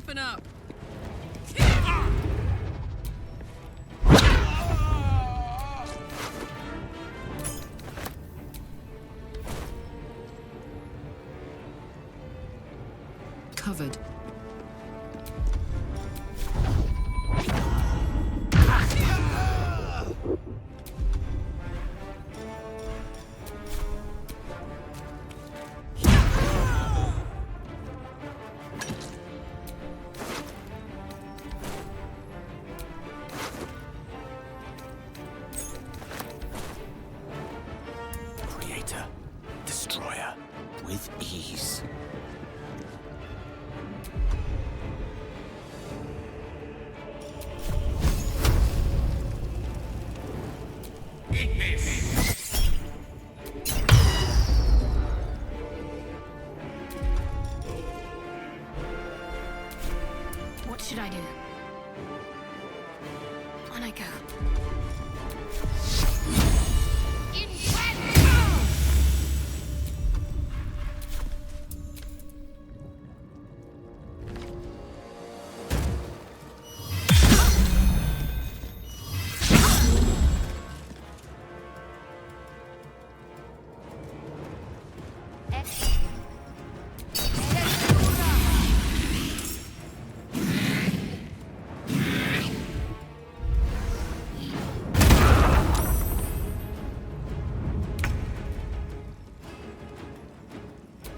Toughen up. Covered. Creator, destroyer, with ease. What should I do? On I go.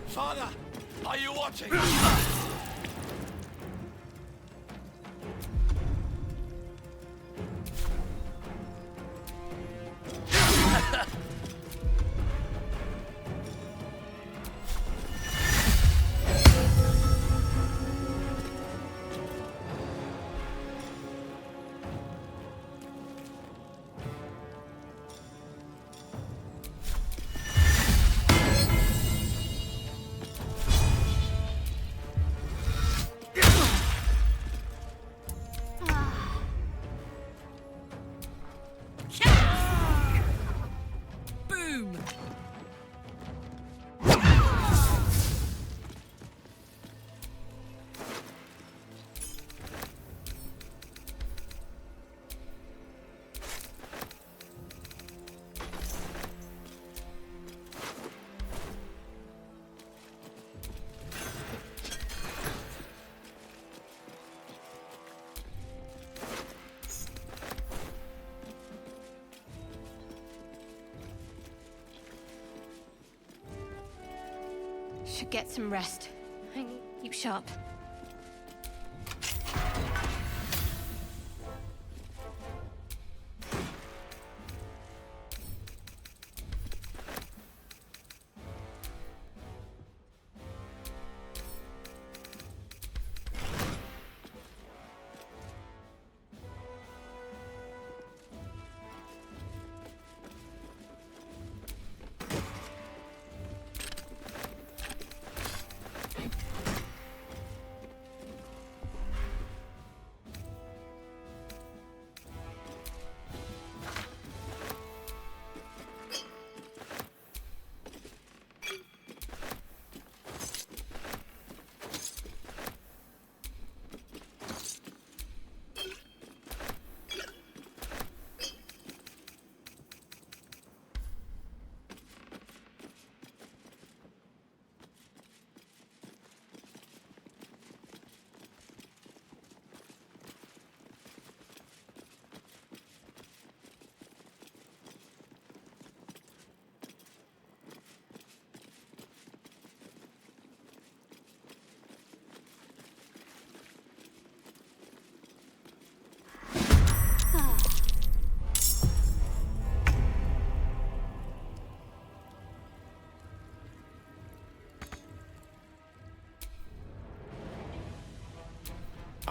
Father, are you watching? Boom! Should get some rest. Keep sharp.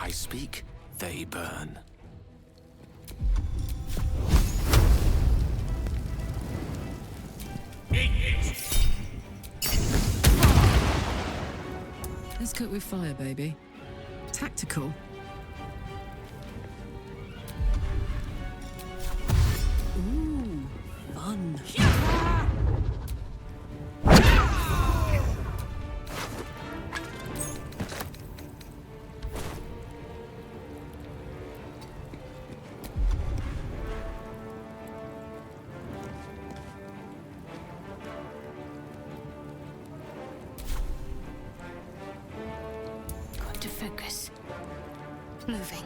I speak, they burn. Let's cook with fire, baby. Tactical. Ooh, fun. Focus. Moving.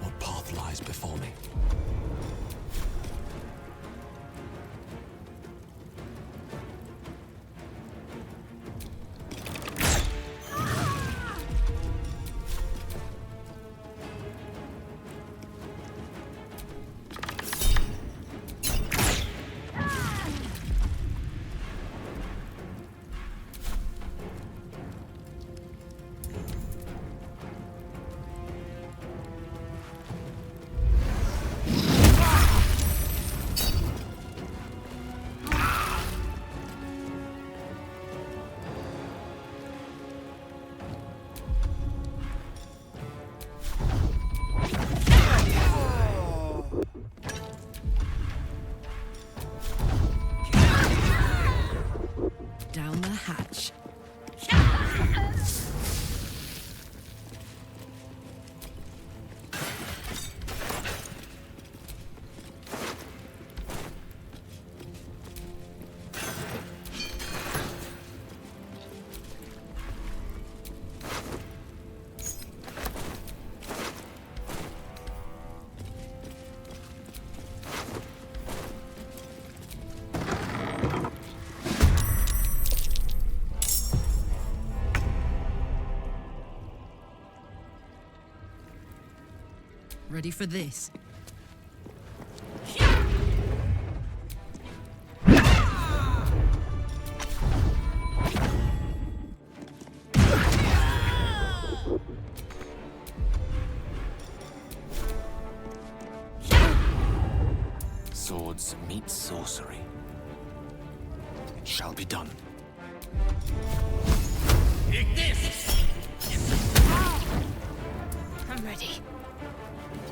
What path lies before me? Down the hatch. Ready for this? Swords meet sorcery. It shall be done. I'm ready.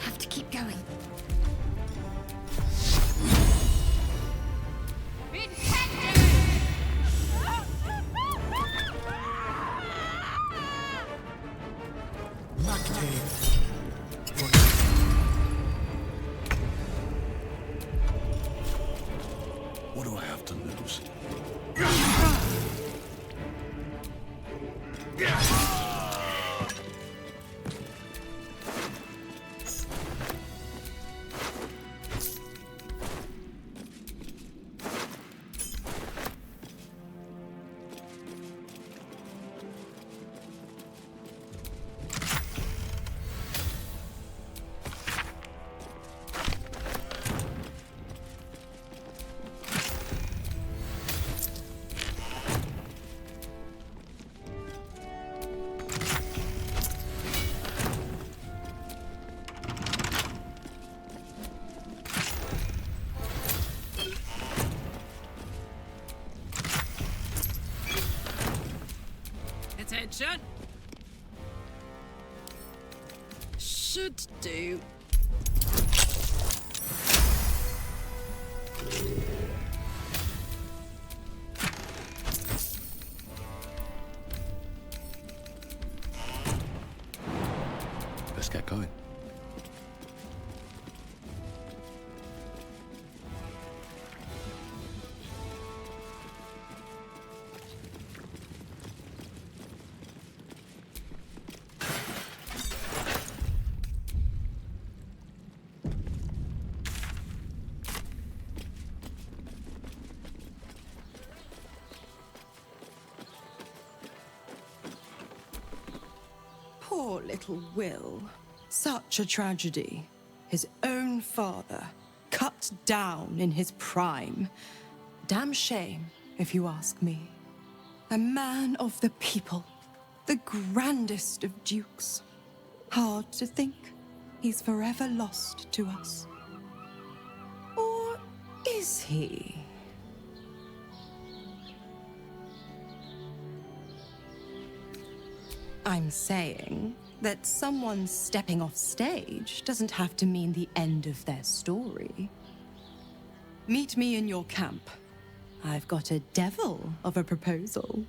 Have to keep going. What do I have to lose? Attention! Should do. Let's get going. Poor little Will. Such a tragedy. His own father, cut down in his prime. Damn shame, if you ask me. A man of the people, the grandest of dukes. Hard to think he's forever lost to us. Or is he? I'm saying that someone stepping off stage doesn't have to mean the end of their story. Meet me in your camp. I've got a devil of a proposal.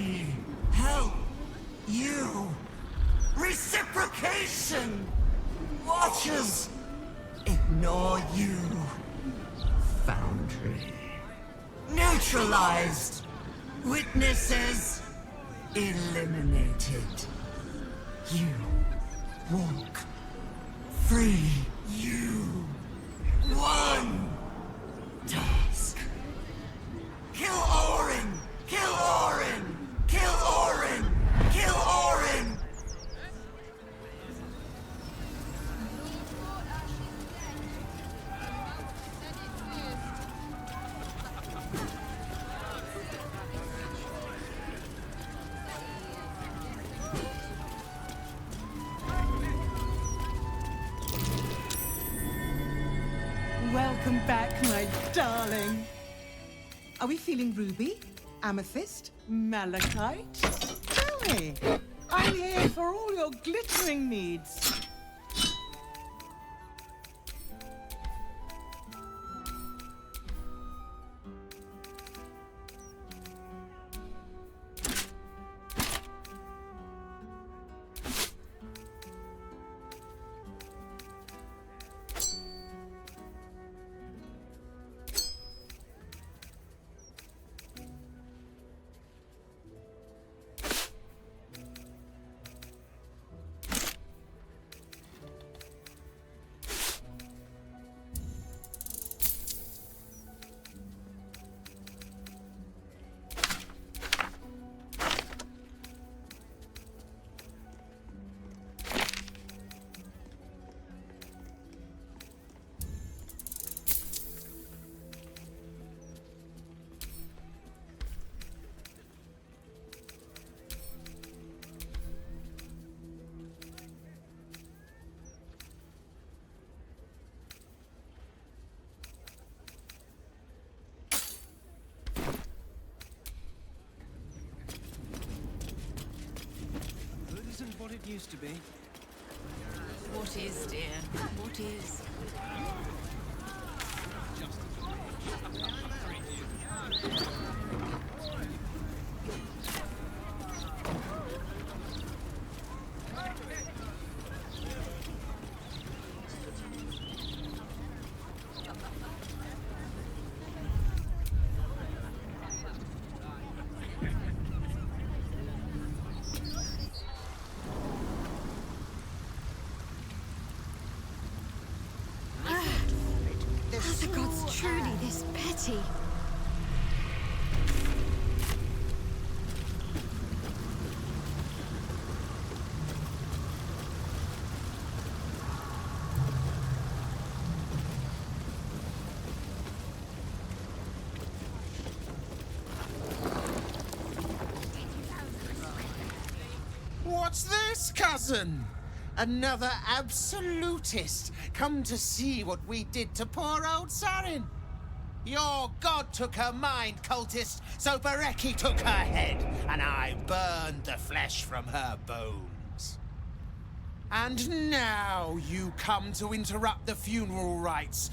We help you. Reciprocation. Watchers ignore you. Foundry. Neutralized. Witnesses eliminated. You walk free. You one task. Kill Orin! Kill Orin! Kill Orin! Kill Orin! Welcome back, my darling. Are we feeling ruby, amethyst, malachite? Tell me. I'm here for all your glittering needs. What it used to be. What is, dear? What is? Are the gods truly this petty? What's this, cousin? Another absolutist come to see what we did to poor old Sarin. Your god took her mind, cultist, so Bereki took her head, and I burned the flesh from her bones. And now you come to interrupt the funeral rites.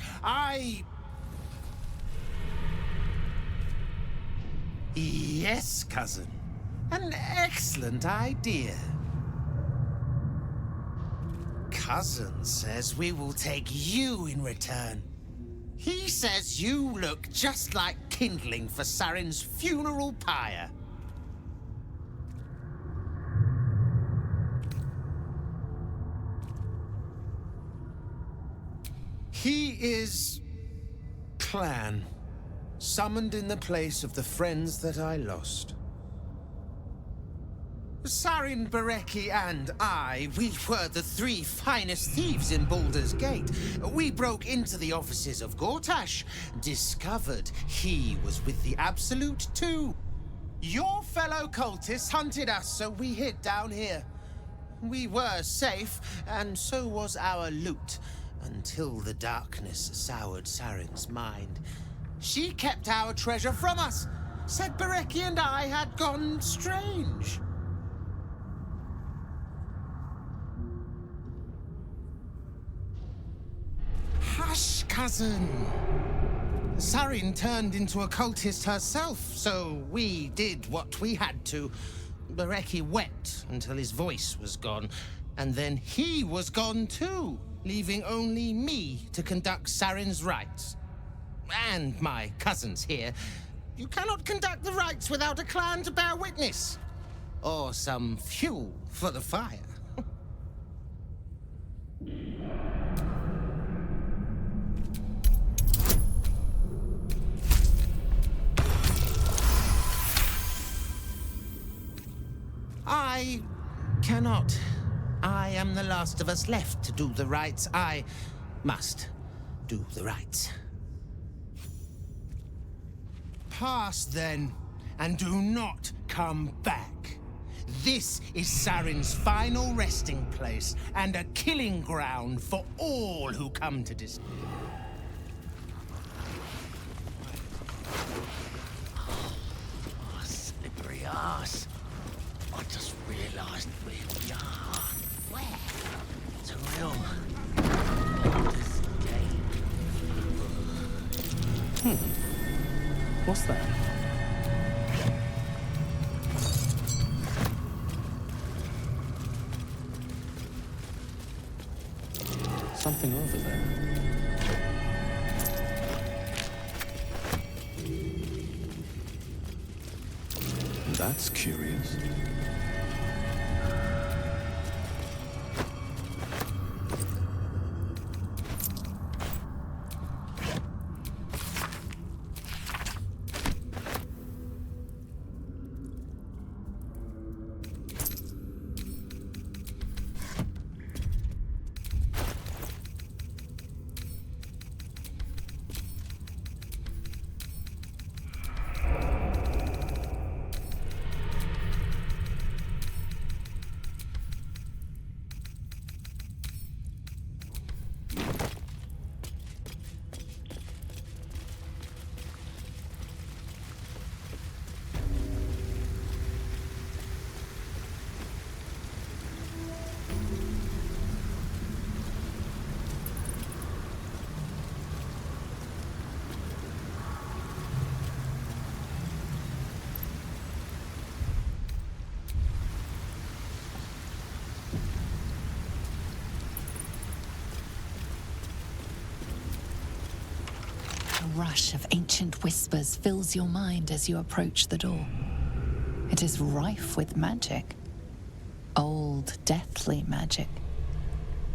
Yes, cousin. An excellent idea. Cousin says we will take you in return. He says you look just like kindling for Sarin's funeral pyre. He is Clan, summoned in the place of the friends that I lost. Sarin, Bereki, and I, we were the three finest thieves in Baldur's Gate. We broke into the offices of Gortash, discovered he was with the Absolute too. Your fellow cultists hunted us, so we hid down here. We were safe, and so was our loot, until the darkness soured Sarin's mind. She kept our treasure from us, said Bereki and I had gone strange. Hush, cousin. Sarin turned into a cultist herself, so we did what we had to. Bereki wept until his voice was gone, and then he was gone too, leaving only me to conduct Sarin's rites. And my cousins here. You cannot conduct the rites without a clan to bear witness. Or some fuel for the fire. I cannot. I am the last of us left to do the rites. I must do the rites. Pass then, and do not come back. This is Sarin's final resting place, and a killing ground for all who come to this. Oh, slippery ass. I just realised where we are. Where? It's a real Baldur's Gate. What's that? Something over there. That's curious. A rush of ancient whispers fills your mind as you approach the door. It is rife with magic. Old, deathly magic.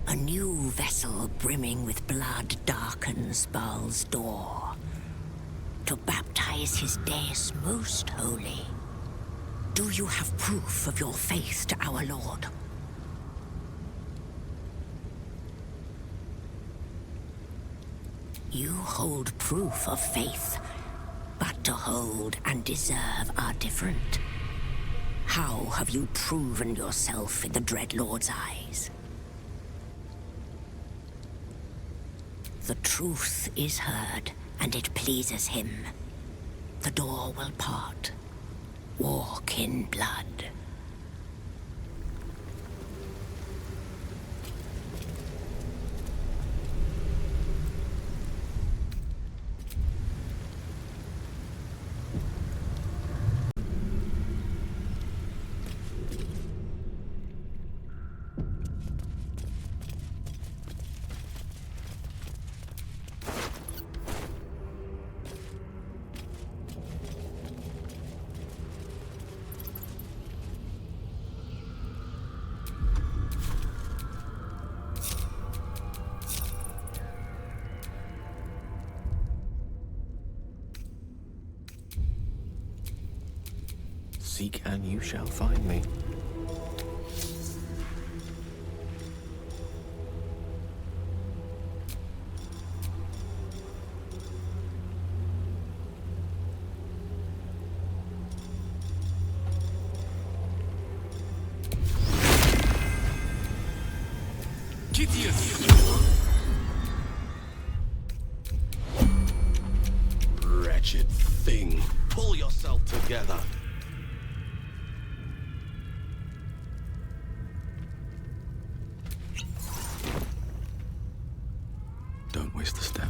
A new vessel brimming with blood darkens Baldur to baptize his deus most holy. Do you have proof of your faith to our Lord? You hold proof of faith, but to hold and deserve are different. How have you proven yourself in the Dreadlord's eyes? The truth is heard, and it pleases him. The door will part. Walk in blood. Seek and you shall find me. Wretched thing, pull yourself together. Don't waste a step.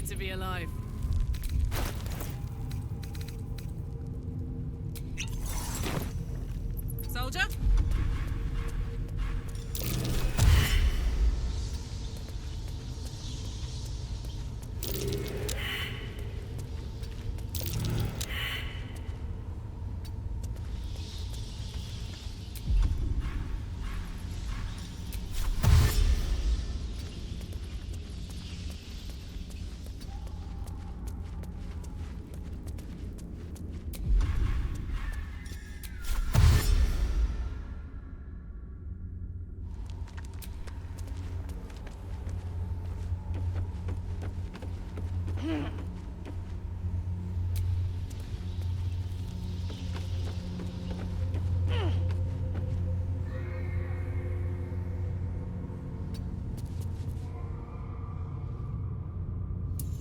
great to be alive. Soldier?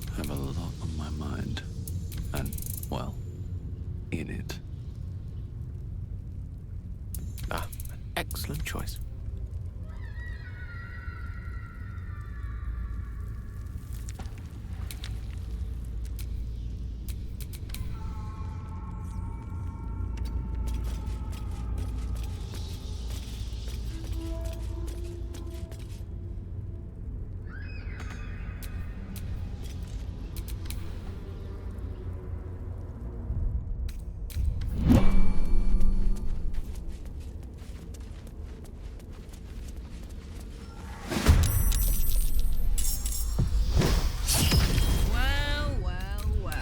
I have a lot on my mind. And, well, in it. Ah, an excellent choice. Well, well, well.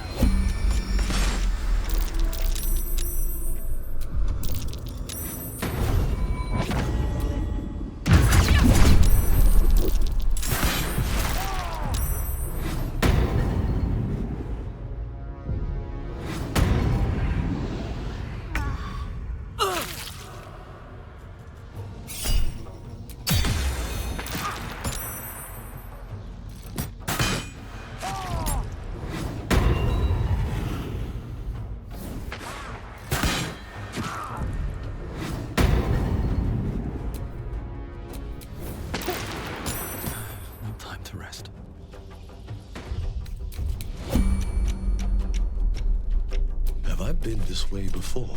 No time to rest. Have I been this way before?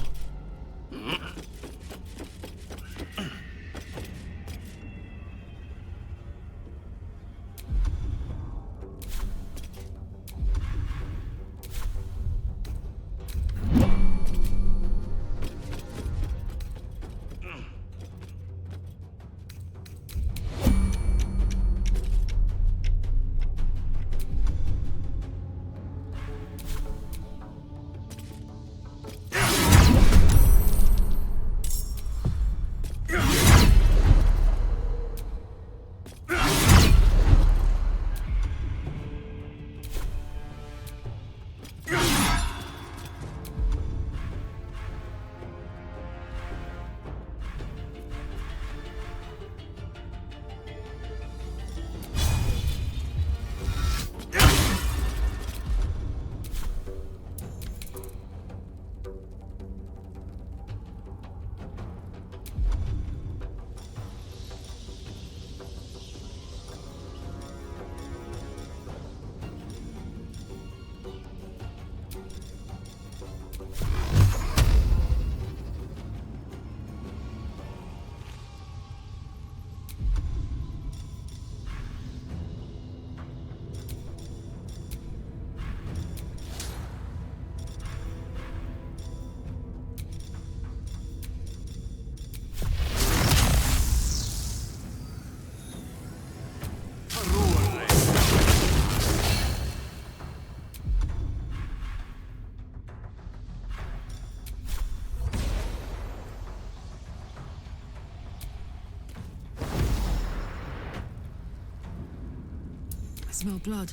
I smell blood.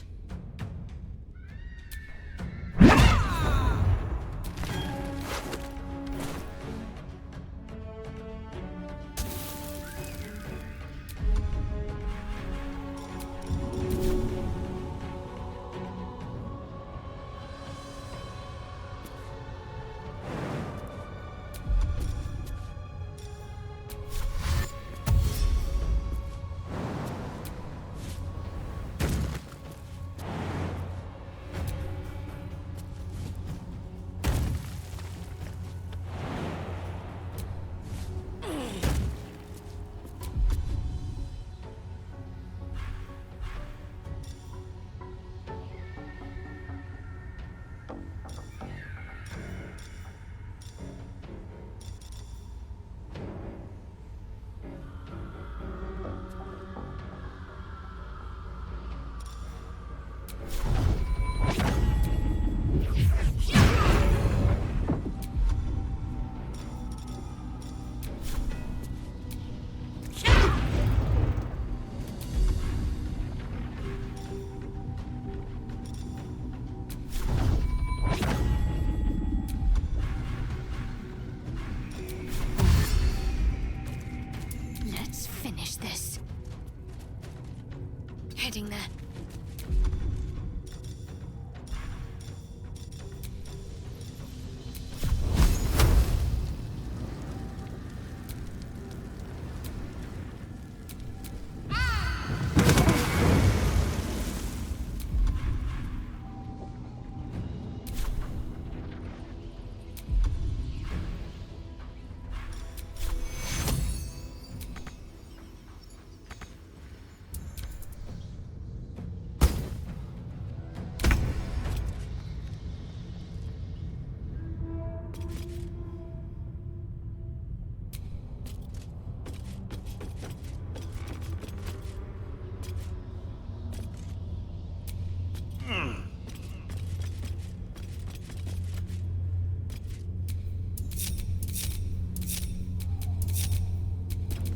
hiding there.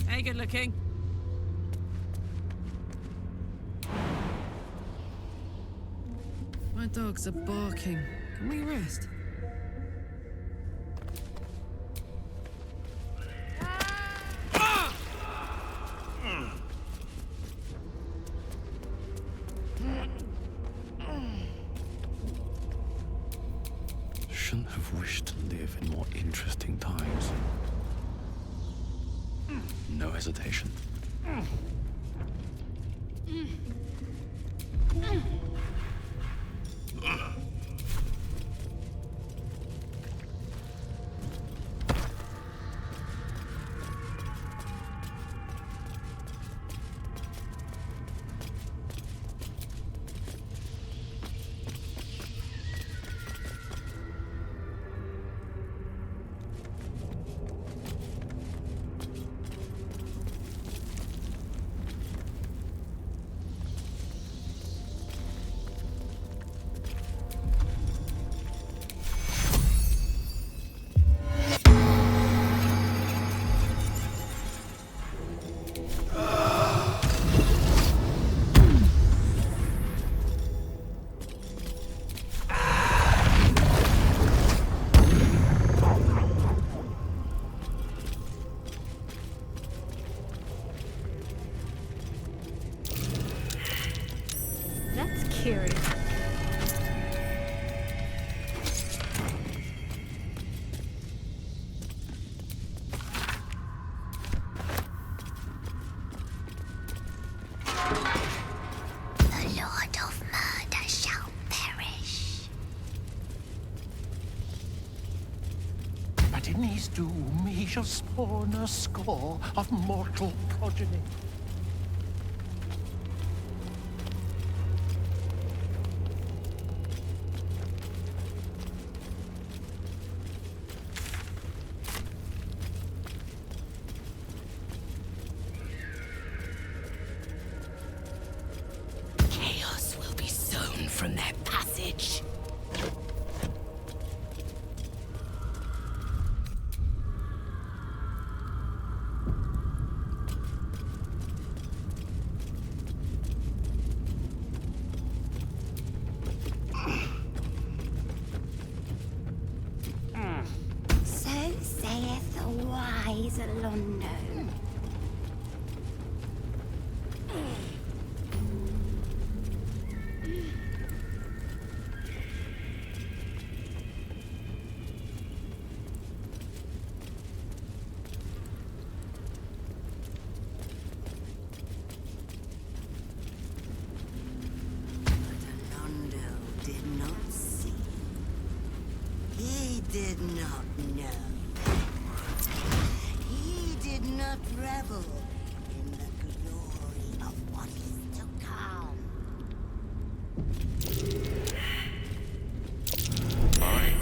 Hey, good looking. My dogs are barking. Can we rest? Shouldn't have wished to live in more interesting times. No hesitation. That's curious. The Lord of Murder shall perish. But in his doom he shall spawn a score of mortal progeny. Chaos will be sown from their passage. So saith the wise Londo. Londo did not see. He did not know. He did not revel in the glory of what is to come. Alright.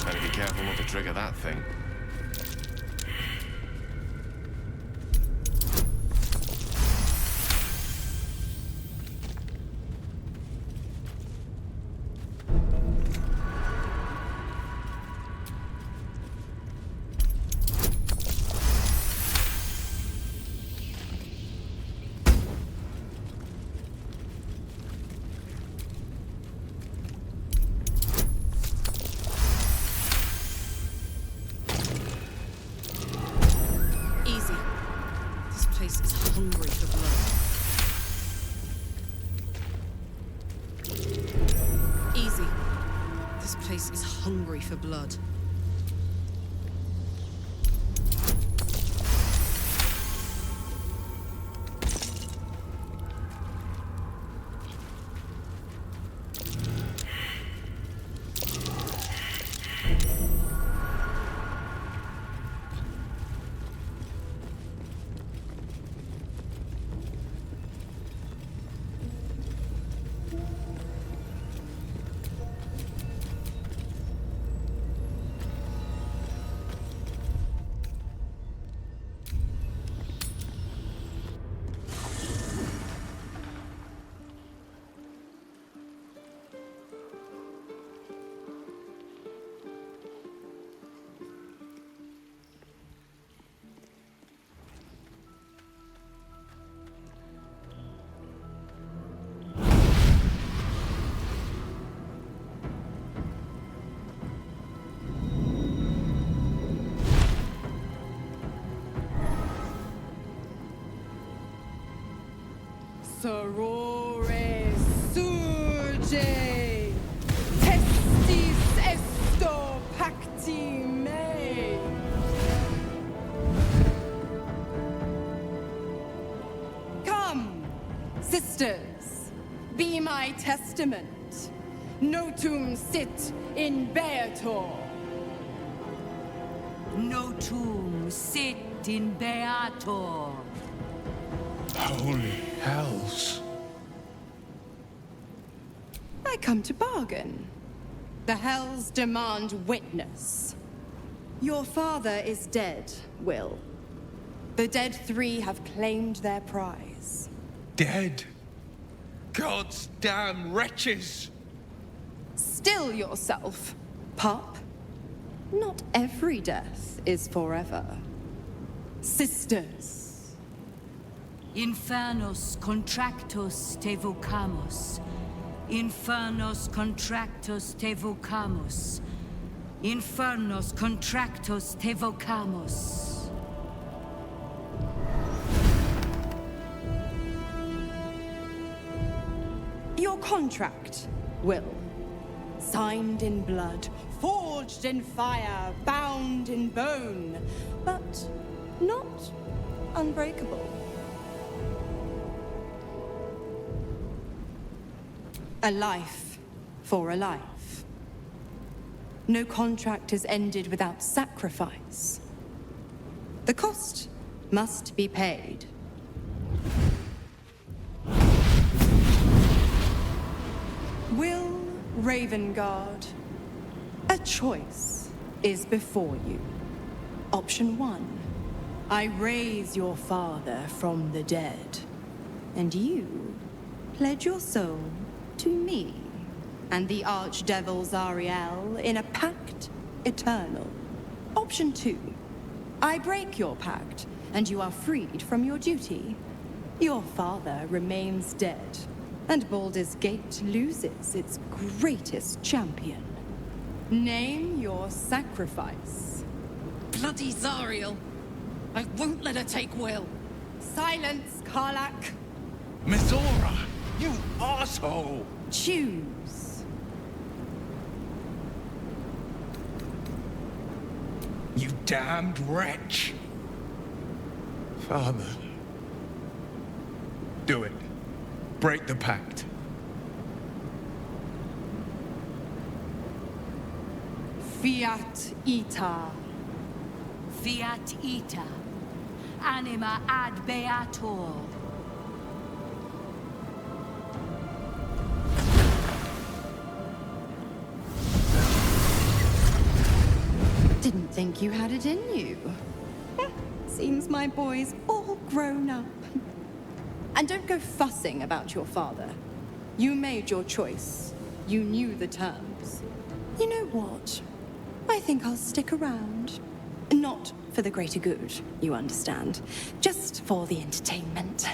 Better be careful not to trigger that thing. Easy. This place is hungry for blood. place is hungry for blood. Sorore surge, testis esto pacti me. Come, sisters, be my testament. Notum sit in beator. Notum sit in beator. Holy hells. I come to bargain. The hells demand witness. Your father is dead, Will. The dead three have claimed their prize. Dead? God's damn wretches! Still yourself, pup. Not every death is forever. Sisters. Infernos contractos te vocamus. Infernos contractos te vocamus. Infernos contractos te vocamus. Your contract, Will. Signed in blood, forged in fire, bound in bone, but not unbreakable. A life for a life. No contract is ended without sacrifice. The cost must be paid. Will Ravengard, a choice is before you. Option 1. I raise your father from the dead, and you pledge your soul to me and the Archdevil Zariel in a pact eternal. Option 2. I break your pact, and you are freed from your duty. Your father remains dead, and Baldur's Gate loses its greatest champion. Name your sacrifice. Bloody Zariel! I won't let her take Will. Silence, Karlak. Mizora! You asshole! Choose. You damned wretch! Father. Do it. Break the pact. Fiat ita. Fiat ita. Anima ad beator. Didn't think you had it in you. Seems my boy's all grown up. And don't go fussing about your father. You made your choice. You knew the terms. You know what? I think I'll stick around. Not for the greater good, you understand. Just for the entertainment.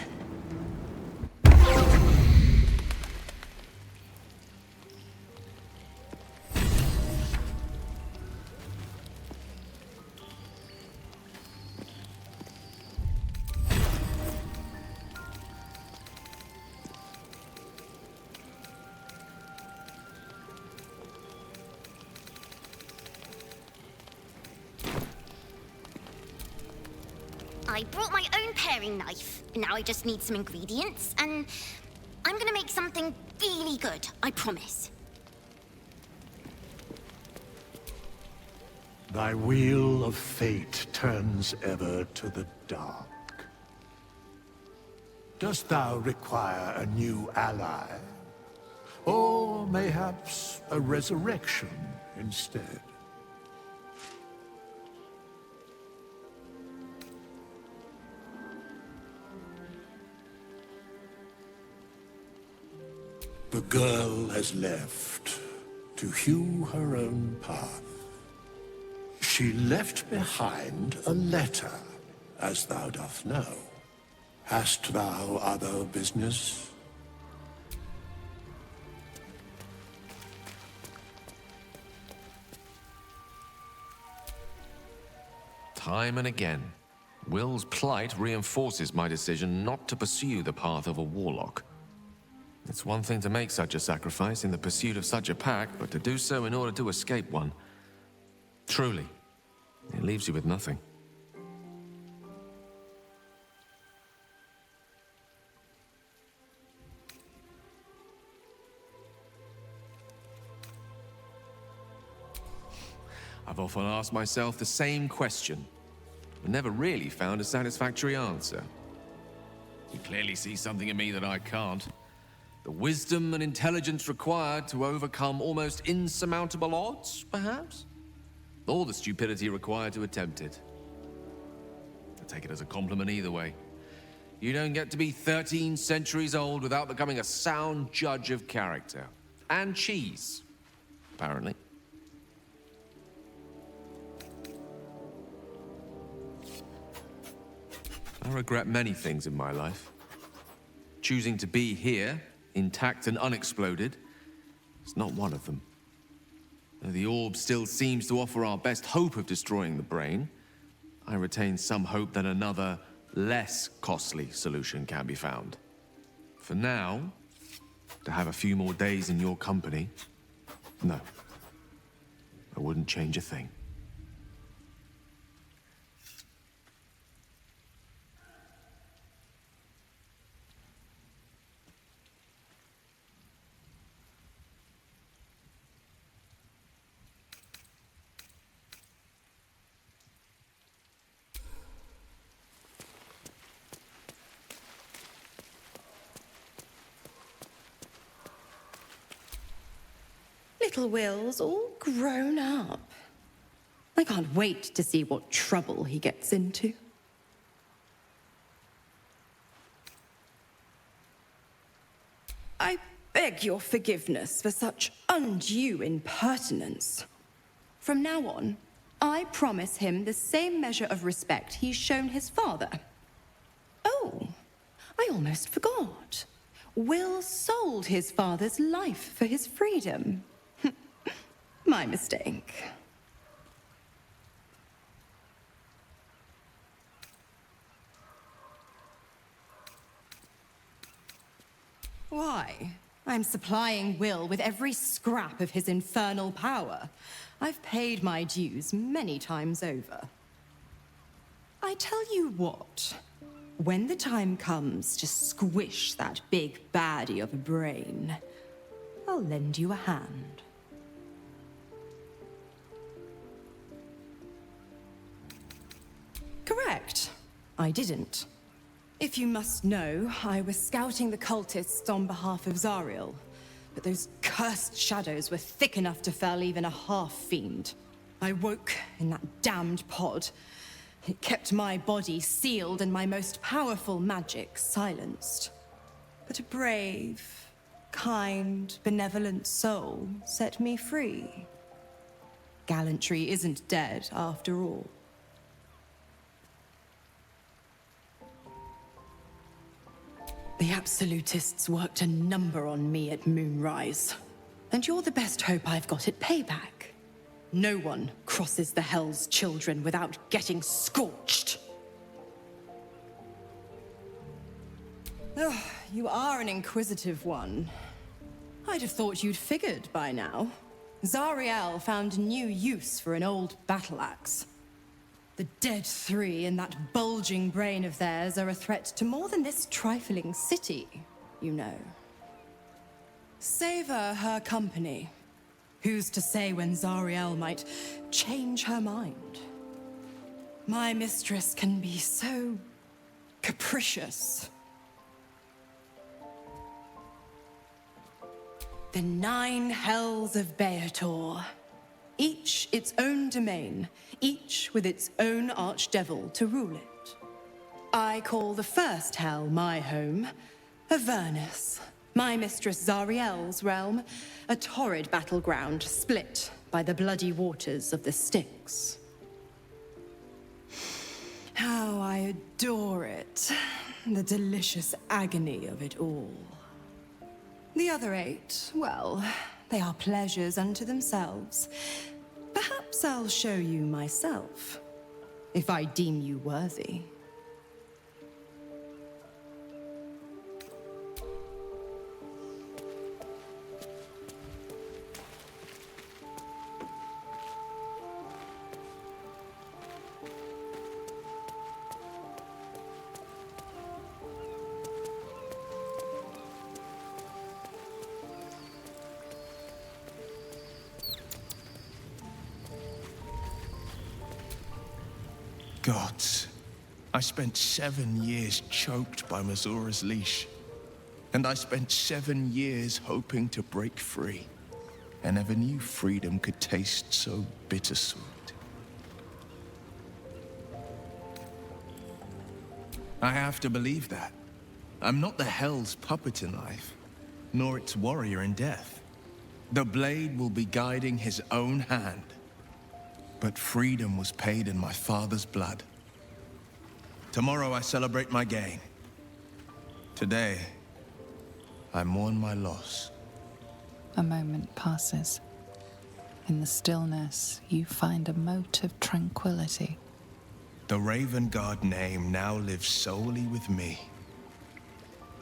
I brought my own paring knife, and now I just need some ingredients, and I'm gonna make something really good, I promise. Thy wheel of fate turns ever to the dark. Dost thou require a new ally? Or mayhaps a resurrection instead? The girl has left to hew her own path. She left behind a letter, as thou doth know. Hast thou other business? Time and again, Will's plight reinforces my decision not to pursue the path of a warlock. It's one thing to make such a sacrifice in the pursuit of such a pack, but to do so in order to escape one. Truly, it leaves you with nothing. I've often asked myself the same question, but never really found a satisfactory answer. You clearly see something in me that I can't. The wisdom and intelligence required to overcome almost insurmountable odds, perhaps? Or the stupidity required to attempt it. I take it as a compliment either way. You don't get to be 13 centuries old without becoming a sound judge of character. And cheese, apparently. I regret many things in my life. Choosing to be here, intact and unexploded, is not one of them. Though the orb still seems to offer our best hope of destroying the brain, I retain some hope that another, less costly solution can be found. For now, to have a few more days in your company, no. I wouldn't change a thing. Little Will's all grown up. I can't wait to see what trouble he gets into. I beg your forgiveness for such undue impertinence. From now on, I promise him the same measure of respect he's shown his father. Oh, I almost forgot. Will sold his father's life for his freedom. My mistake. Why? I'm supplying Will with every scrap of his infernal power. I've paid my dues many times over. I tell you what, when the time comes to squish that big baddie of a brain, I'll lend you a hand. Correct. I didn't. If you must know, I was scouting the cultists on behalf of Zariel, but those cursed shadows were thick enough to fell even a half-fiend. I woke in that damned pod. It kept my body sealed and my most powerful magic silenced. But a brave, kind, benevolent soul set me free. Gallantry isn't dead after all. The Absolutists worked a number on me at Moonrise. And you're the best hope I've got at payback. No one crosses the Hell's Children without getting scorched. Ugh, you are an inquisitive one. I'd have thought you'd figured by now. Zariel found a new use for an old battle axe. The dead three in that bulging brain of theirs are a threat to more than this trifling city, you know. Savor her company. Who's to say when Zariel might change her mind? My mistress can be so capricious. The 9 hells of Beator. Each its own domain, each with its own archdevil to rule it. I call the first hell my home, Avernus. My mistress Zariel's realm, a torrid battleground split by the bloody waters of the Styx. How I adore it, the delicious agony of it all. The other 8, well, they are pleasures unto themselves. Perhaps I'll show you myself, if I deem you worthy. Gods, I spent 7 years choked by Mazora's leash. And I spent 7 years hoping to break free. I never knew freedom could taste so bittersweet. I have to believe that. I'm not the Hell's puppet in life, nor its warrior in death. The blade will be guiding his own hand. But freedom was paid in my father's blood. Tomorrow I celebrate my gain. Today, I mourn my loss. A moment passes. In the stillness, you find a mote of tranquility. The Raven Guard name now lives solely with me.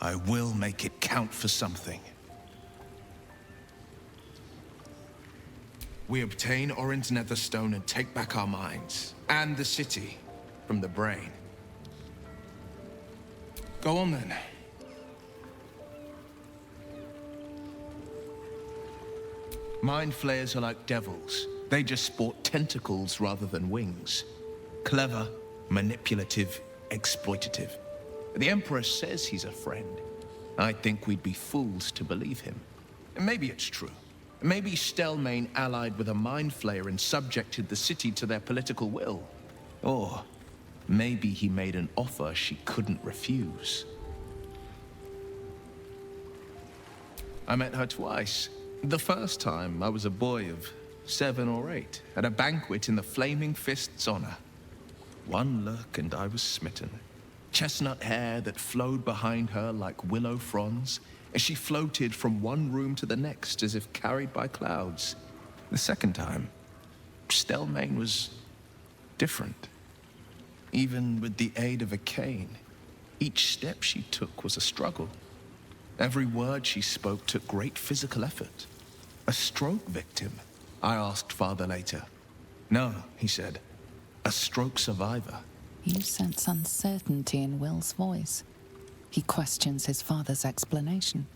I will make it count for something. We obtain Orin's Netherstone and take back our minds, and the city, from the brain. Go on then. Mind flayers are like devils. They just sport tentacles rather than wings. Clever, manipulative, exploitative. The Emperor says he's a friend. I think we'd be fools to believe him. And maybe it's true. Maybe Stelmane allied with a mind flayer and subjected the city to their political will. Or maybe he made an offer she couldn't refuse. I met her twice. The first time, I was a boy of 7 or 8, at a banquet in the Flaming Fist's honor. One look and I was smitten. Chestnut hair that flowed behind her like willow fronds, as she floated from one room to the next as if carried by clouds. The second time, Stelmane was different. Even with the aid of a cane, each step she took was a struggle. Every word she spoke took great physical effort. A stroke victim, I asked Father later. No, he said, a stroke survivor. You sense uncertainty in Will's voice. He questions his father's explanation.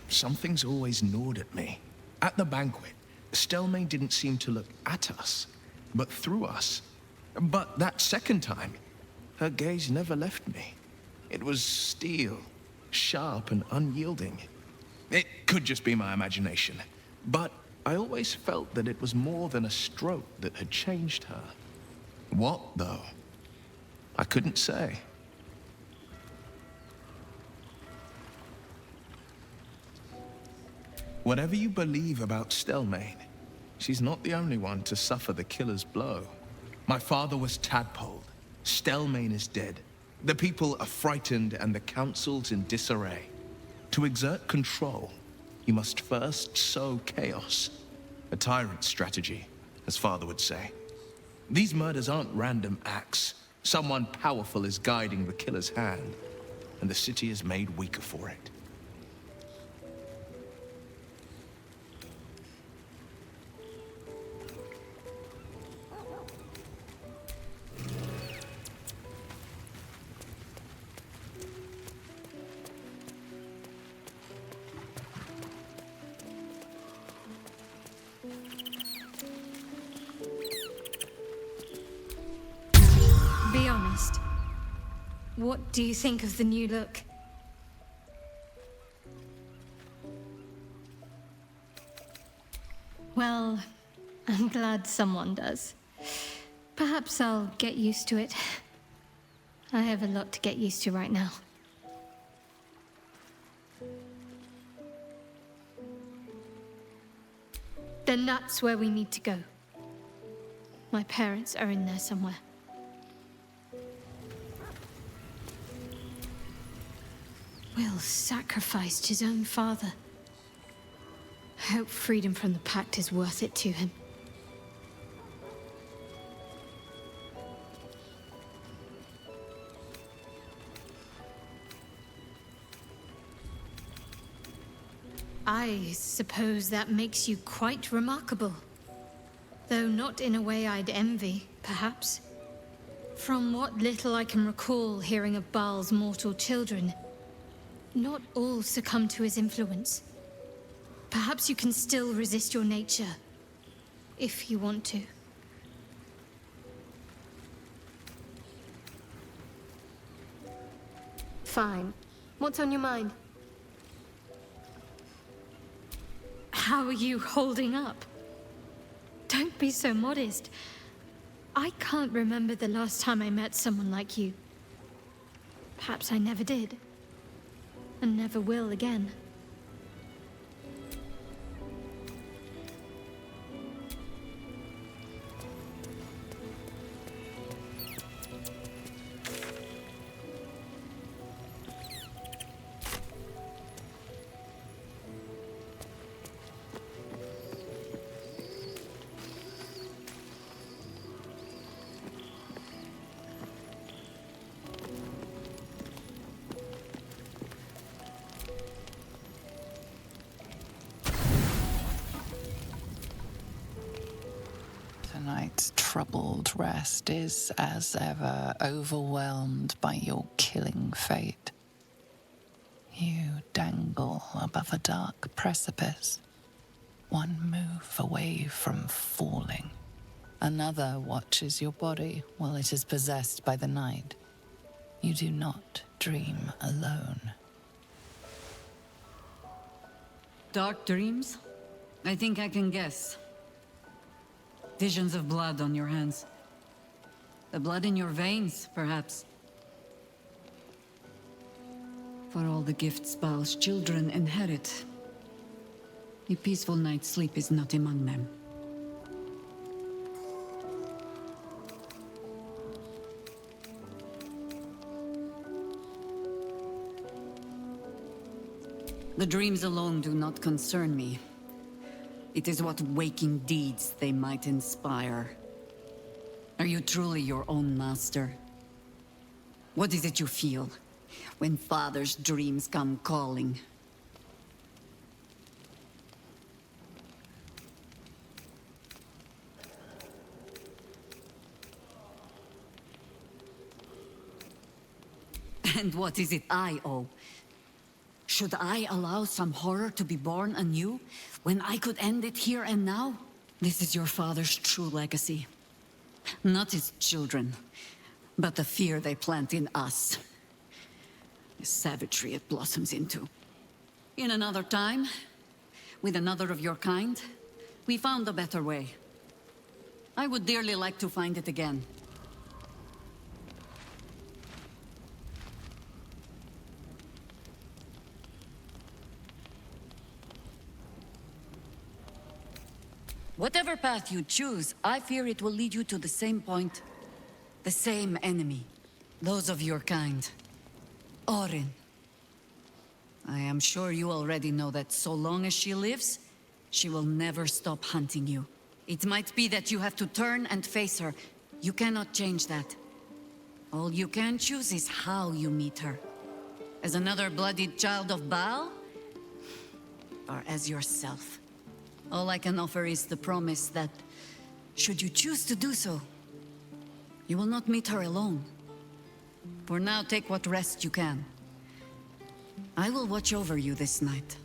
Something's always gnawed at me. At the banquet, Stelmane didn't seem to look at us, but through us. But that second time, her gaze never left me. It was steel, sharp and unyielding. It could just be my imagination, but I always felt that it was more than a stroke that had changed her. What, though? I couldn't say. Whatever you believe about Stelmane, she's not the only one to suffer the killer's blow. My father was tadpoled. Stelmane is dead. The people are frightened and the council's in disarray. To exert control, you must first sow chaos. A tyrant's strategy, as Father would say. These murders aren't random acts. Someone powerful is guiding the killer's hand. and the city is made weaker for it. Be honest. What do you think of the new look? Well, I'm glad someone does. Perhaps I'll get used to it. I have a lot to get used to right now. Then that's where we need to go. My parents are in there somewhere. Will sacrificed his own father. I hope freedom from the Pact is worth it to him. I suppose that makes you quite remarkable. Though not in a way I'd envy, perhaps. From what little I can recall hearing of Baal's mortal children, not all succumb to his influence. Perhaps you can still resist your nature, if you want to. Fine. What's on your mind? How are you holding up? Don't be so modest. I can't remember the last time I met someone like you. Perhaps I never did. And never will again. Tonight's troubled rest is, as ever, overwhelmed by your killing fate. You dangle above a dark precipice, one move away from falling. Another watches your body while it is possessed by the night. You do not dream alone. Dark dreams? I think I can guess. Visions of blood on your hands. The blood in your veins, perhaps. For all the gifts Baal's children inherit, a peaceful night's sleep is not among them. The dreams alone do not concern me. It is what waking deeds they might inspire. Are you truly your own master? What is it you feel when Father's dreams come calling? And what is it I owe? Should I allow some horror to be born anew, when I could end it here and now? This is your father's true legacy. Not his children, but the fear they plant in us. The savagery it blossoms into. In another time, with another of your kind, we found a better way. I would dearly like to find it again. Whatever path you choose, I fear it will lead you to the same point. The same enemy. Those of your kind. Orin. I am sure you already know that so long as she lives, she will never stop hunting you. It might be that you have to turn and face her. You cannot change that. All you can choose is how you meet her. As another bloodied child of Baal? Or as yourself? All I can offer is the promise that, should you choose to do so, you will not meet her alone. For now, take what rest you can. I will watch over you this night.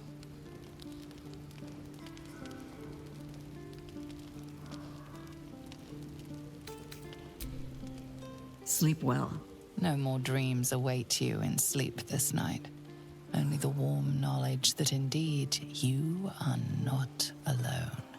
Sleep well. No more dreams await you in sleep this night. Only the warm knowledge that indeed you are not alone.